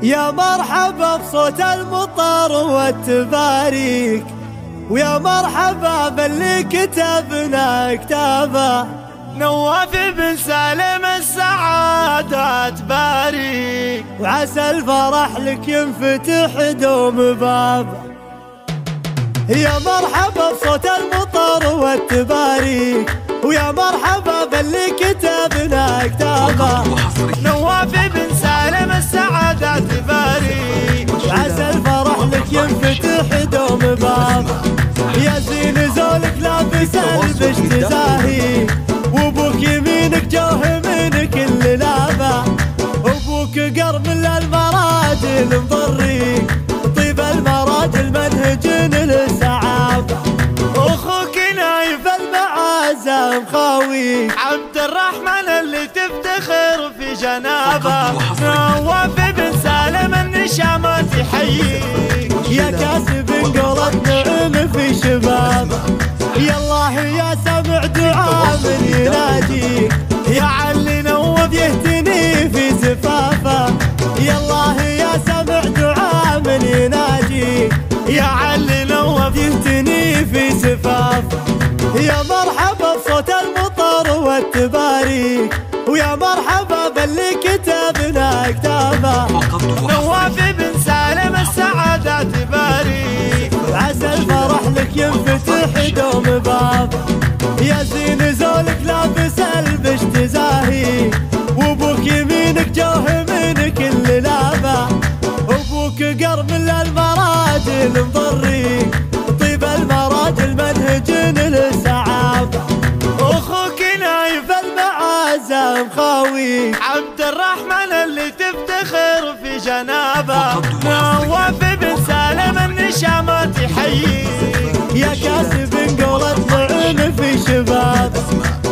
يا مرحبا بصوت المطر والتباريك، ويا مرحبا باللي كتبنا كتابه. نواف بن سالم السعادة تباريك، وعسى الفرح لك ينفتح دوم بابه. يا مرحبا بصوت المطر والتباريك، ويا مرحبا باللي كتبنا كتابه. نواف بن سالم السعادة تباريك، وعسى الفرح لك ينفتح دوم بابه. يا زين زولك لابس البش تزاهي، وابوك يمينك جوه من كل لابه. ابوك قرب للمراجل مضريك، طيب المراجل منهج للسعابه. اخوك نايف المعازة مخاويك، عبد الرحمن اللي تفتخر في جنابه. نواف بن سالم النشامات يحييك، يا كاسب انقلت نعم في شبابه. يا الله يا سمع دعاء من يناديك، يا علي نوف يهتني في زفافه. يا الله يا سمع دعاء من يناديك، يا علي نوف يهتني في زفافه. يا مرحبا بصوت المطر والتباريك، ويا مرحبا باللي كتبنا كتابه. نواف بن سالم السعادة تباريك، وعسى الفرح لك ينفتح دوم بابه. يا زين زولك لابس البش تزاهي، وابوك يمينك جوه من كل لابه. ابوك قرب للمراجل مضريك، طيب المراجل منهج للسعابه. اخوك نايف المعازة مخاويك، عبد الرحمن اللي تفتخر في جنابه. نواف بن سالم النشامات يحييك، يا كاسب انقلت نعم في شبابه.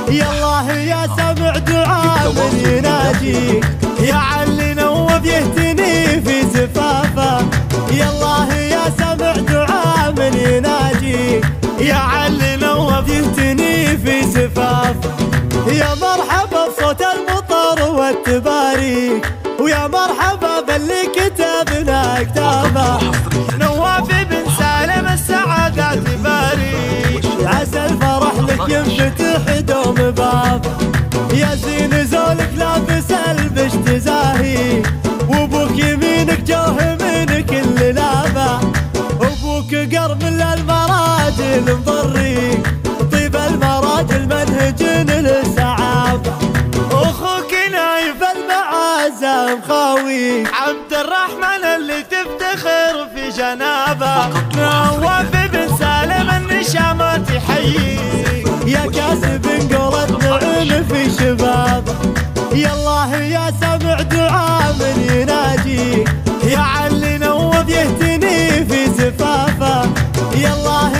يا الله يا سمع دعاء من يناديك، يا علي نوف يهتني في زفافه. يا الله يا سمع دعاء من يناديك، يا علي نوف يهتني في زفافه. يا مرحبا بصوت المطر والتباريك، ويا مرحبا باللي كتبنا كتابه. نواف بن سالم السعادة تباريك، عسى الفرح لك ينفتح دوم بابه. يا زين زولك لابس البش تزاهي، وابوك يمينك جوه من كل لابه. ابوك قرب للمراجل مضريك، طيب المراجل منهج للسعابه. اخوك نايف المعازة مخاويك، عبد الرحمن اللي تفتخر في جنابه. نواف بن سالم النشامات يحييك، يا كاسب انقلت نعم في شبابه. يا الله يا سمع دعاء من يناديك، يا علي نوف يهتني في زفافه. يا الله